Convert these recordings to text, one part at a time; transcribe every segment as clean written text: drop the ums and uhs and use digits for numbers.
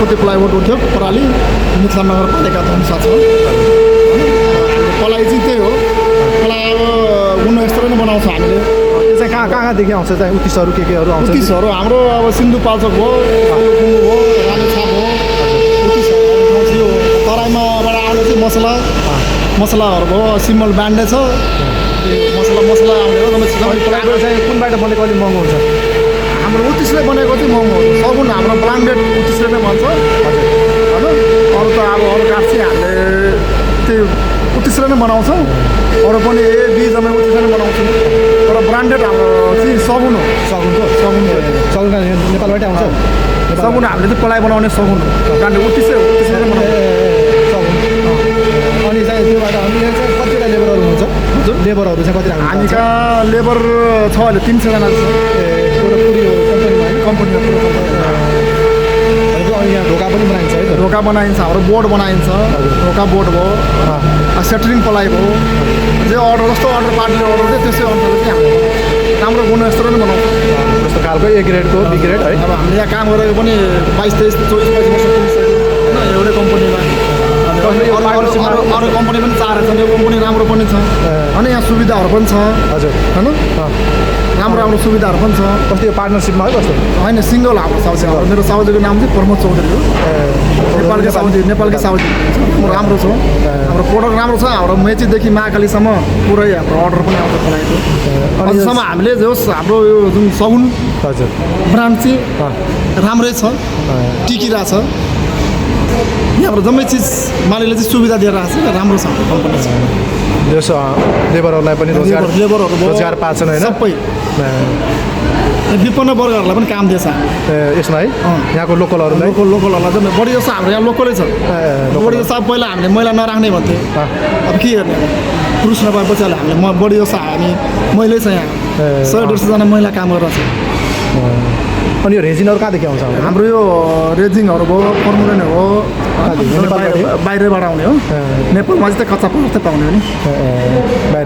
वनस्पति प्लाइवुड उद्योग पराली मुक्ता नगरपालिका धनुषा छ। पलाइ चाहिँ त्यही हो, पलाइ अब गुणस्तर नै बनाउँछ हामीले। त्यो चाहिँ कहाँदेखि आउँछ चाहिँ उत्तिसहरू केहरू आउँछ? उत्तिसहरू हाम्रो अब सिन्धुपाल्चोक भयो, कुङ्गु भयो, रामेछाप भयो, उत्तिसहरू यो तराईमाबाट आउने चाहिँ मसलाहरू भयो। सिमल ब्यान्डे छ, मसला आउने हो। प्लाइवुड चाहिँ कुनबाट बनेको अलिक महँगो हुन्छ? हाम्रो उत्तिसले बनेको चाहिँ महँगो हुन्छ। सगुन हाम्रो ब्रान्डेड उत्तिसले नै भन्छ होइन। अरू त अब अरू काठ चाहिँ हामीले त्यो उत्तिसले नै बनाउँछौँ। अरू पनि जम्मै उत्तिसले नै बनाउँछौँ, तर ब्रान्डेड हाम्रो चाहिँ सगुन हो। सगुन नेपालबाटै आउँछ? सगुन हामीले चाहिँ पलाइ बनाउने सगुन हो, ब्रान्डेड उत्तिसले नै बनाउँछ। सगुन अनि चाहिँ त्योबाट चाहिँ कतिवटा लेबरहरू हुन्छ? हजुर, लेबरहरू चाहिँ कतिवटा? हामी कहाँ लेबर छ अहिले 300जना छ। कम्पनीमा अनि यहाँ ढोका पनि बनाइन्छ है? ढोका बनाइन्छ, हाम्रो बोर्ड बनाइन्छ। ढोका बोर्ड भयो, सेटरिङ पलाइ भयो। जे अर्डर जस्तो अर्डर पार्टीले अर्डर दियो त्यसै अनुसारले चाहिँ हामीले राम्रो गुणस्तर नै बनाउँछ। जस्तो खालको ए ग्रेडको बी ग्रेड है? अब हामीले यहाँ काम गरेको पनि 22, 23, 24, 25 वर्ष पुगिसक्यो होइन, एउटै कम्पनीमा। अरू कम्पनी पनि 4 छन्, यो कम्पनी राम्रो पनि छ होइन। यहाँ सुविधाहरू पनि छ। हजुर होइन, राम्रो सुविधाहरू पनि छ। कस्तो यो पार्टनरसिपमा है? कस्तो होइन, सिङ्गल हाम्रो साउजी। मेरो साउजीको नाम चाहिँ प्रमोद चौधरी हो। नेपालकै साउजी राम्रो छ। हाम्रो प्रोडक्ट राम्रो छ। हाम्रो मेचीदेखि महाकालीसम्म पुरै हाम्रो अर्डर पनि आउँछ पलाइको। अहिलेसम्म हामीले जोस् हाम्रो यो जुन सगुन हजुर ब्रान्ड चाहिँ राम्रै छ, टिकिरहेको छ। यहाँबाट जम्मै चिज मालिकले चाहिँ सुविधा दिएर आएको छ, राम्रो छ कम्पनी छ। यस लेबरहरूलाई पनि रोजगार पाछन् होइन? सबै विपन्न वर्गहरूलाई पनि काम दिएछ यसमा है? यहाँको लोकलहरूलाई चाहिँ बढी जस्तो हाम्रो यहाँ लोकलै छ। बढी जस्तो अब पहिला हामीले मैला नराख्ने भन्थ्यो, अब के गर्ने? पुरुष नभएपछि अहिले हामीले बढी जस्तो हामी महिलै छ यहाँ। 100-150जना महिला काम गरेर छ। अनि यो रेजिनहरू कहाँदेखि आउँछ? हाम्रो यो रेजिङहरू भयो, फर्मुलेन हो, बाहिरबाट आउने हो। नेपालमा चाहिँ कच्चा पदार्थ पाउने हो नि,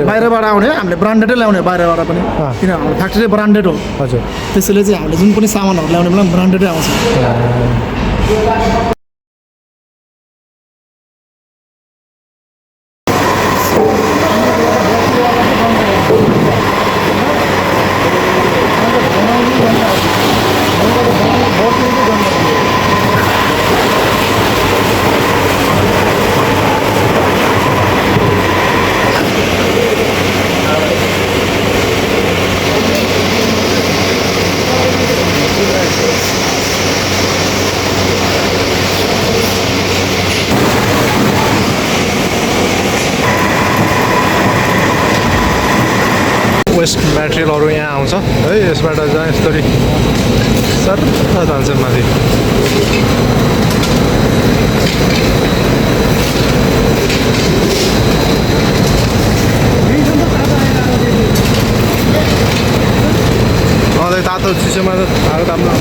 बाहिरबाट आउने। हामीले ब्रान्डेडै ल्याउने बाहिरबाट पनि, किन हाम्रो फ्याक्ट्री ब्रान्डेड हो। हजुर, त्यसैले चाहिँ हामीले जुन पनि सामानहरू ल्याउने बेला ब्रान्डेडै आउँछ। वेस्ट मेटेरियलहरू यहाँ आउँछ है। यसबाट चाहिँ यसरी सर्ट जान्छ माथि। तातो चिसोमा त हालो ताप्नु।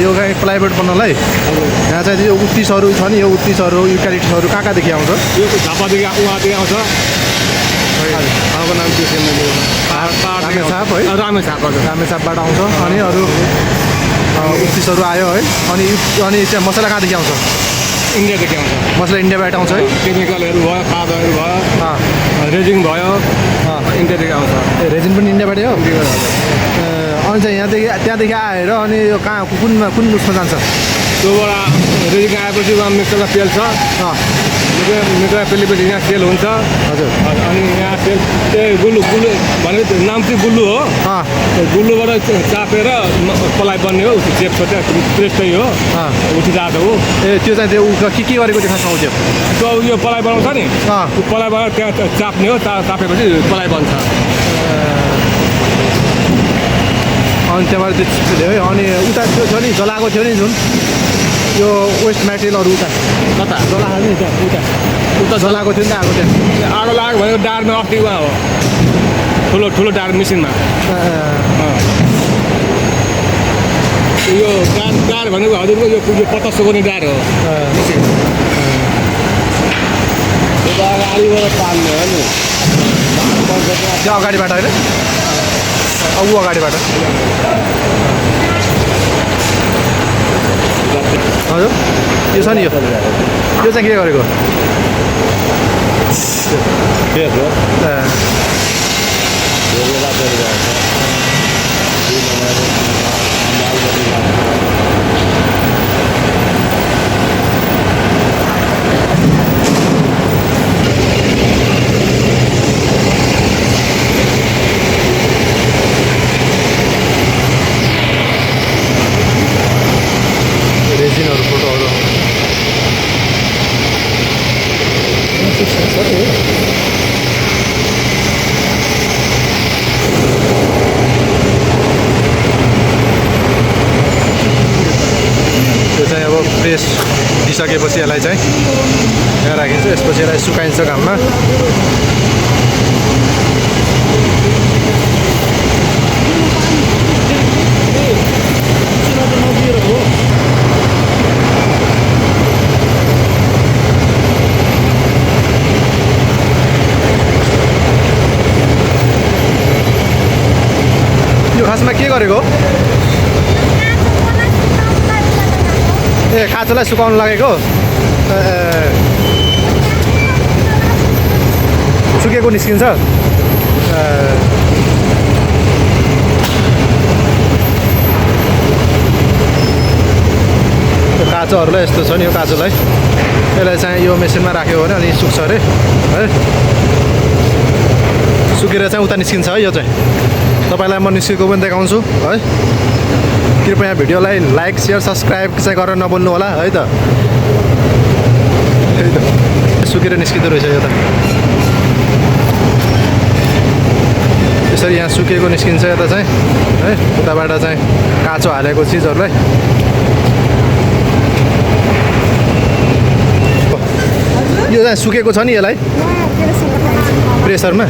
यो चाहिँ प्लाइवुड बनाउनलाई यहाँ चाहिँ यो उत्तिसहरू छ नि यो उत्तिसहरू युक्यालिप्टसहरू कहाँदेखि आउँछ यो झापादेखि उहाँदेखि आउँछ ठाउँको नाम के थियो मैले रामेछाप है रामेछाप हजुर रामेछापबाट आउँछ अनि अरू उत्तिसहरू आयो है अनि चाहिँ मसला कहाँदेखि आउँछ इन्डियादेखि आउँछ मसला इन्डियाबाट आउँछ है केमिकलहरू भयो खादहरू भयो अँ, रेजिङ भयो इन्डियादेखि आउँछ ए रेजिन पनि इन्डियाबाटै हो अनि चाहिँ यहाँदेखि त्यहाँदेखि आएर अनि यो कहाँ कुन उसमा जान्छ त्योबाट रेजिङ आएपछि उहाँ मिक्सरमा तेल छ अँ, मिक्सरमा पेलेपछि यहाँ तेल हुन्छ हजुर अनि यहाँ तेल त्यही गुल्लु भनेको नाम चाहिँ गुल्लु हो अँ, गुल्लुबाट चापेर पलाइ बन्ने हो उसको चेप छ त्यहाँ प्रेस्टै हो अँ। उठी जाँदो हो ए त्यो चाहिँ त्यो के गरेको त्यो खासमा त्यो त्यो यो पलाइ बनाउँछ नि अँ। त्यो पलाइ बनाएर त्यहाँ चाप्ने हो चापेपछि पलाइ बन्छ अनि त्यहाँबाट त्यो है अनि उता त्यो छ नि जलाएको थियो नि जुन यो वेस्ट मेटेरियलहरू उता कता जलाएको नि त्यहाँ उता जलाएको थियो नि त आएको त्यहाँ आगो लाग्यो भनेको डाँडमा अस्ति उहाँ हो ठुलो डाँड मिसिनमा यो डाँड भनेको हजुरको यो 50 गर्ने डाँड हो मिसिन यो त अगाडिबाट पाल्ने हो नि त्यो अगाडिबाट होइन ऊ अगाडिबाट हजुर यो छ नि यो चाहिँ के गरेको ए, रेजिनहरू फोटोहरू त्यो चाहिँ अब प्रेस दिइसकेपछि यसलाई चाहिँ यहाँ राखिन्छ यसपछि यसलाई सुकाइन्छ घाममा यो खासमा के गरेको ए काँचोलाई सुकाउनु लागेको सुकेको निस्किन्छ त्यो काँचोहरूलाई यस्तो छ नि यो काँचोलाई यसलाई चाहिँ यो मेसिनमा राख्यो भने अनि सुक्छ अरे है सुकेर चाहिँ उता निस्किन्छ है यो चाहिँ तपाईँलाई म निस्केको पनि देखाउँछु है कृपया भिडियोलाई लाइक सेयर सब्सक्राइब चाहिँ गरेर नबोल्नु होला है त सुकेर निस्किँदो रहेछ यो त यसरी यहाँ सुकेको निस्किन्छ यता चाहिँ है उताबाट चाहिँ काँचो हालेको चिजहरूलाई यो चाहिँ सुकेको छ नि यसलाई प्रेसरमा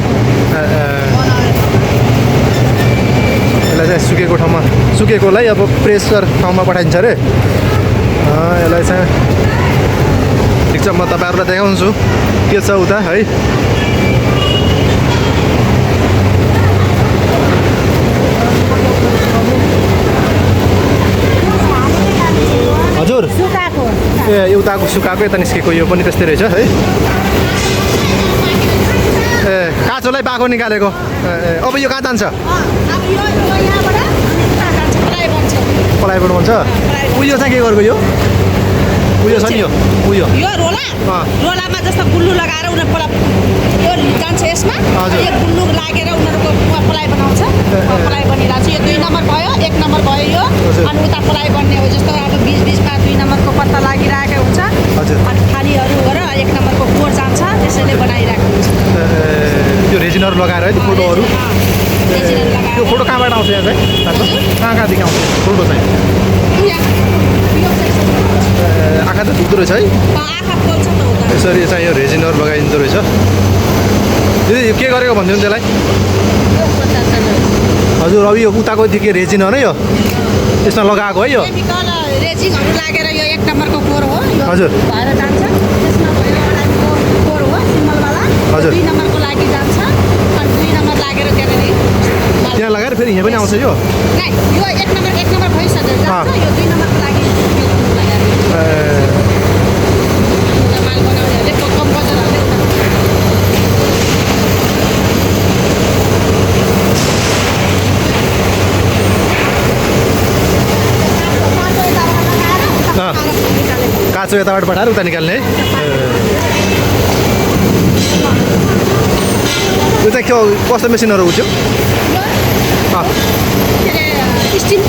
यसलाई चाहिँ सुकेको ठाउँमा सुकेकोलाई अब प्रेसर ठाउँमा पठाइन्छ अरे यसलाई चाहिँ ठिक छ म तपाईँहरूलाई देखाउँछु के छ उता है हजुर ए उताको सुकाएको यता निस्केको यो पनि त्यस्तै रहेछ है ए काँचोलाई बाको निकालेको अब यो कहाँ जान्छ पलाइबाट भन्छ उयो चाहिँ के गरेको यो उयो छ नि यो उयो यो रोलामा जस्तो गुल्लु लगाएर उनीहरू यो जान्छ यसमा हजुर। यो गुल्लु लागेर उनीहरूको पलाइ बनाउँछ पलाइ बनिरहेको छ यो 2 नम्बर भयो 1 नम्बर भयो यो हजुर। अनि उता पलाइ बन्ने हो जस्तो अब बिचमा 2 नम्बरको पत्ता लागिरहेको हुन्छ हजुर। अनि खालीहरू गरेर 1 नम्बरको कोर जान्छ त्यसैले बनाइरहेको हुन्छ त्यो रेजिनहरू लगाएर है त्यो फोटोहरू रेजिनहरू त्यो लगाएर फोटो कहाँबाट आउँछ यहाँ चाहिँ कहाँदेखि आउँछ फोटो चाहिँ आँखा त दुख्दो रहेछ है आँखा पोल्छ त उता यसरी चाहिँ यो रेजिनहरू लगाइदिँदो रहेछ दिदी यो के गरेको भन्थ्यो नि त्यसलाई हजुर अब यो उताको थियो के रेजिन हो र यो यसमा लगाएको है यो केमिकल रेजिङहरू लागेर यो 1 नम्बरको कोर हो यो हजुर। भएर जान्छ त्यसमा भयो अडानको कोर हो सिम्बलवाला हजुर। 2 नम्बरको लागि जान्छ अनि 2 नम्बर लागेर त्यहाँनिर त्यहाँ लगाएर फेरि यहाँ पनि आउँछ यो नाइ यो 1 नम्बर भइसक्यो अँ। जान्छ यो 2 नम्बरको लागि यो लगाएर माल बनाउनेहरूले कम्पोजरहरूले अँ। काँचो यताबाट पठाएर उता निकाल्ने है यो चाहिँ के हो कस्तो मेसिनहरू हुन्छ स्टिम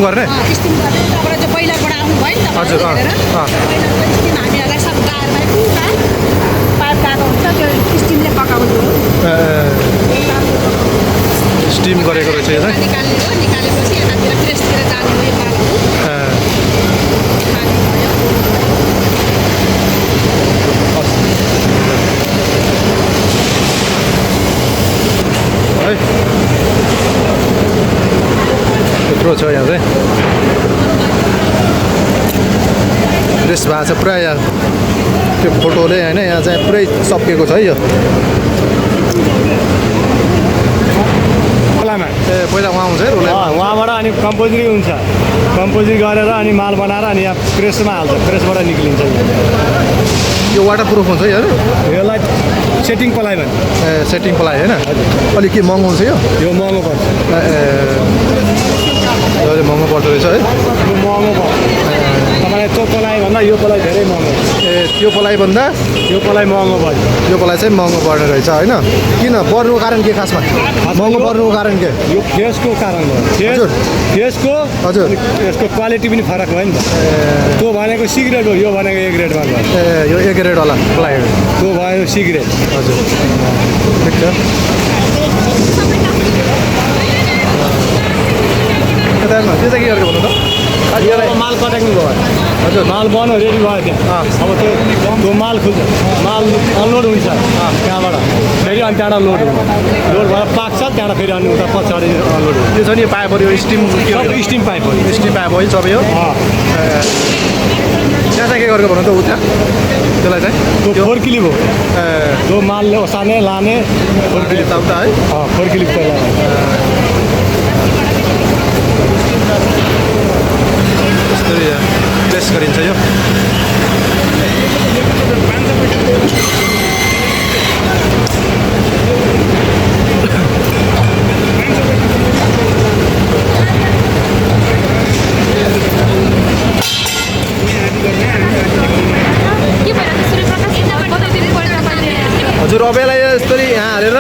गर्ने स्टिम गर्ने तपाईँलाई चाहिँ पहिलाबाट आउनु भयो नि हजुर, अँ, अँ। पहिलाको स्टिम हामीहरूलाई सब गाडमा पुरा पाइप गएको हुन्छ त्यो स्टिमले पकाउने हो स्टिम गरेको रहेछ यो चाहिँ निकाल्ने हो निकालेपछि यतातिर प्रेसतिर जाने हो यो मालहरू खाने भयो है त्यत्रो छ यहाँ चाहिँ ड्रेस भएको छ पुरा यहाँ त्यो फोटोले होइन यहाँ चाहिँ पुरै सकिएको छ है यो खोलामा ए पहिला उहाँ आउँछ है रोले उहाँबाट अनि कम्पोजरी हुन्छ कम्पोजरी गरेर अनि माल बनाएर अनि यहाँ प्रेसमा हाल्छ प्रेसबाट निक्लिन्छ यो वाटर प्रुफ हुन्छ है होइन यसलाई सेटिङ पलाइ भन्छ ए सेटिङ पलाइ होइन अलिक के महँगो हुन्छ यो यो महँगो पर्छ यो अलिक महँगो पर्दो रहेछ है यो महँगो पर्छ तपाईँलाई त्यो पलाइ भन्दा यो पलाइ धेरै महँगो ए त्यो पलाइभन्दा यो पलाइ महँगो पर्छ यो पलाइ चाहिँ महँगो पर्ने रहेछ होइन किन बढ्नुको कारण के खासमा महँगो पर्नुको कारण के यो फेसको कारण हो हजुर। फेसको हजुर। अनि यसको क्वालिटी पनि फरक भयो नि त त्यो भनेको सी ग्रेड हो यो भनेको ए ग्रेडमा भयो ए यो एक ग्रेडवाला पलाइ हो त्यो भयो सी ग्रेड हजुर ठिक छ यता हेर्नु, त्यो चाहिँ के गरेको भन्नु त माल कटाक्नु भयो हजुर माल बन्यो रेडी भयो त्यहाँ अब त्यो माल खुल्छ माल अनलोड हुन्छ त्यहाँबाट फेरि अनि त्यहाँबाट लोड हुन्छ लोड भएर पाक्छ त्यहाँबाट फेरि अनि उता पछाडि अनलोड हुन्छ यो छ नि पाइपहरू यो स्टिम सब स्टिम पाइप हो स्टिम पाइप हो है सबै हो त्यहाँ चाहिँ के गरेको भन्नु त उता त्यसलाई चाहिँ त्यो फोर क्लिप हो ए त्यो मालले ओसार्ने लाने फोर क्लिप यताउता है फोर क्लिप पहिला यस्तरी प्रेस गरिन्छ यो हजुर अब यसलाई यस्तरी यहाँ हालेर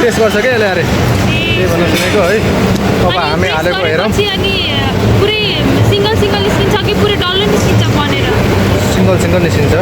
प्रेस गर्छ क्या यसले अरे त्यही भन्न सुनेको है अब हामी हालेको हेरौँ अनि पुरै सिङ्गल सिङ्गल निस्किन्छ कि पुरै डल्लो निस्किन्छ बनेर सिङ्गल सिङ्गल निस्किन्छ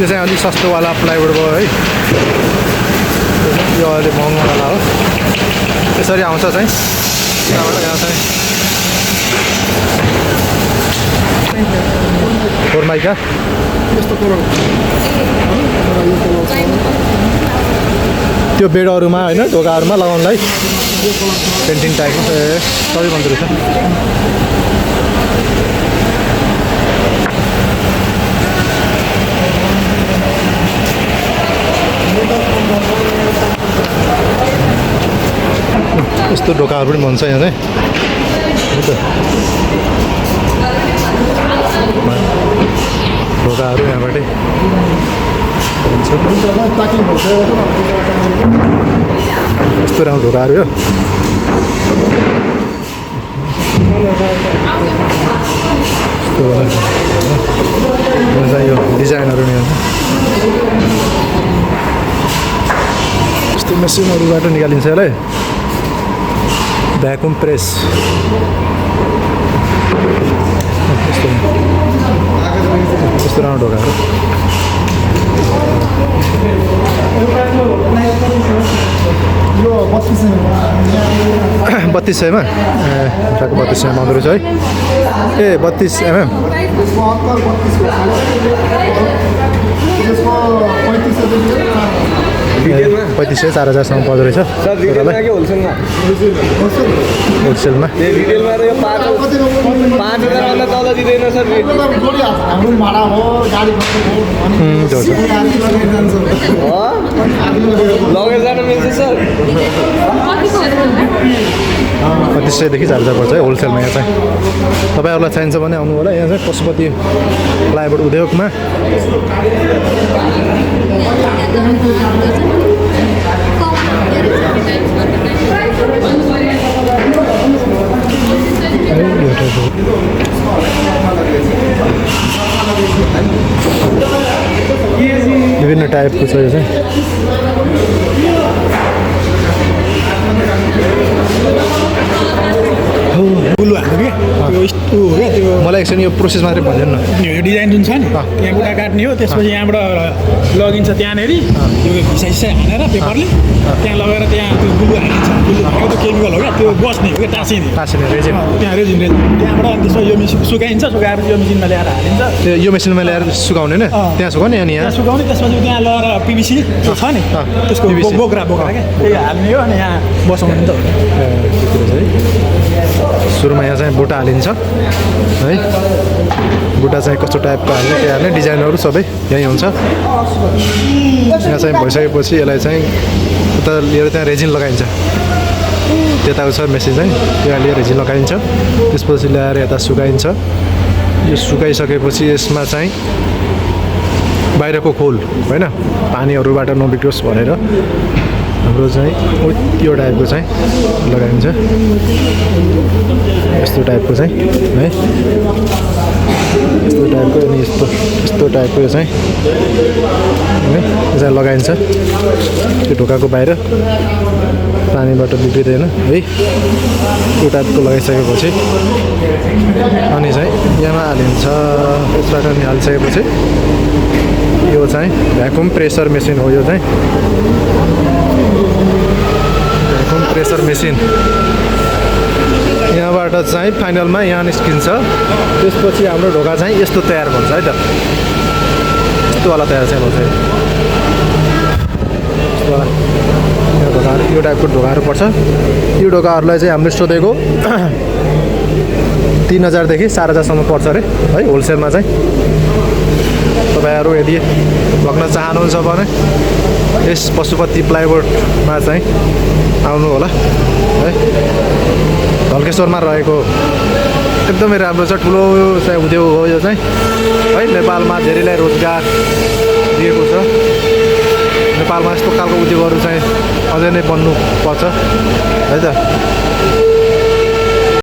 यो चाहिँ अलिक सस्तोवाला प्लाइवुड भयो है यो अलिक महँगोवाला हो यसरी आउँछ चाहिँ यहाँबाट यहाँ चाहिँ फोरमाइका यस्तो कुरो त्यो बेडहरूमा होइन ढोकाहरूमा लगाउनलाई पेन्टिङ टाइपको ए सबै भन्दो रहेछ यस्तो ढोकाहरू पनि भन्छ यहाँ चाहिँ हो त ढोकाहरू यहाँबाटै यस्तो राम्रो ढोकाहरू यो यस्तो यो डिजाइनहरू नि यस्तो मेसिनहरूबाट निकालिन्छ यसलाई भ्याकुम प्रेस यस्तो पुरानो ढोकाहरू यो 32 3200 ठ्याक्क 3200 आउँदो रहेछ है ए 32 mm त्यसको अत्तर 32 त्यसको 3500 4000सम्म पर्दो रहेछ रिटेलमा के होलसेलमा होलसेलमा रिटेलमा त यो 5000 तल दिँदैन सर हाम्रो भाडा हो गाडी खर्च हो लगेर जान मिल्छ सर 3500 देखि 4000 पर्छ है होलसेलमा यहाँ चाहिँ तपाईँहरूलाई चाहिन्छ भने आउनु होला यहाँ चाहिँ पशुपति प्लाइवुड उद्योगमा विभिन्न टाइपको छ यो चाहिँ बुल्लु हाल्नु क्या त्यो यस्तो हो क्या त्यो मलाई एकछिन यो प्रोसेस मात्रै भनिदिनु न यो डिजाइन जुन छ नि यहाँ बुट्टा काट्ने हो त्यसपछि यहाँबाट लगिन्छ त्यहाँनिर त्यो हिस्सा हानेर पेपरले त्यहाँ लगेर त्यहाँ त्यो बुल्लु हालिन्छ बुल्लु हालेको त्यो केमिकल हो क्या त्यो बस्ने हो क्या टाँसिने टाँसिने रेजिन त्यहाँ रेजिन त्यहाँबाट अनि त्यसमा यो मेसिन सुकाइन्छ सुकाएर यो मेसिनमा ल्याएर हालिन्छ त्यो यो मेसिनमा ल्याएर सुकाउने होइन त्यहाँ सुकाउने अनि त्यहाँ यहाँ सुकाउने त्यसपछि त्यहाँ लगेर पिबिसी त्यो छ नि त्यसको PVC बोक्रा क्या त्यही हाल्ने हो अनि यहाँ बसाउने नि त सुरुमा यहाँ चाहिँ बुट्टा हालिन्छ है बुट्टा चाहिँ कस्तो टाइपको हाल्ने त्यो हाल्ने डिजाइनहरू सबै यहीँ हुन्छ यहाँ चाहिँ भइसकेपछि यसलाई चाहिँ उता लिएर त्यहाँ रेजिन लगाइन्छ त्यताको छ मेसिन चाहिँ त्यहाँ लिएर रेजिन लगाइन्छ त्यसपछि ल्याएर यता सुकाइन्छ यो सुकाइसकेपछि यसमा चाहिँ बाहिरको खोल होइन पानीहरूबाट नबिग्रोस् भनेर हाम्रो चाहिँ यो टाइपको चाहिँ लगाइन्छ यस्तो टाइपको चाहिँ है यस्तो टाइपको अनि यस्तो टाइपको यो चाहिँ है यो चाहिँ लगाइन्छ त्यो ढोकाको बाहिर पानीबाट बिग्रिँदैन है यो टाइपको लगाइसकेपछि अनि चाहिँ यहाँ हालिन्छ यसबाट अनि हालिसकेपछि यो चाहिँ भ्याकुम प्रेसर मेसिन हो यो चाहिँ भ्याकुम प्रेसर मेसिन यहाँबाट चाहिँ फाइनलमा यहाँ निस्किन्छ त्यसपछि हाम्रो ढोका चाहिँ यस्तो तयार हुन्छ है त यस्तोवाला तयार चाहिँ हुन्छ यस्तोवाला यो ढोकाहरू यो टाइपको ढोकाहरू पर्छ यो ढोकाहरूलाई चाहिँ हामीले सोधेको 3000 देखि 4000सम्म पर्छ अरे है होलसेलमा चाहिँ तपाईँहरू यदि लग्न चाहनुहुन्छ भने यस पशुपति प्लाइवुडमा चाहिँ आउनु होला है ढल्केश्वरमा रहेको एकदमै राम्रो छ ठुलो चाहिँ उद्योग हो यो चाहिँ है नेपालमा धेरैलाई रोजगार दिएको छ नेपालमा यस्तो खालको उद्योगहरू चाहिँ अझै नै बन्नु पर्छ है त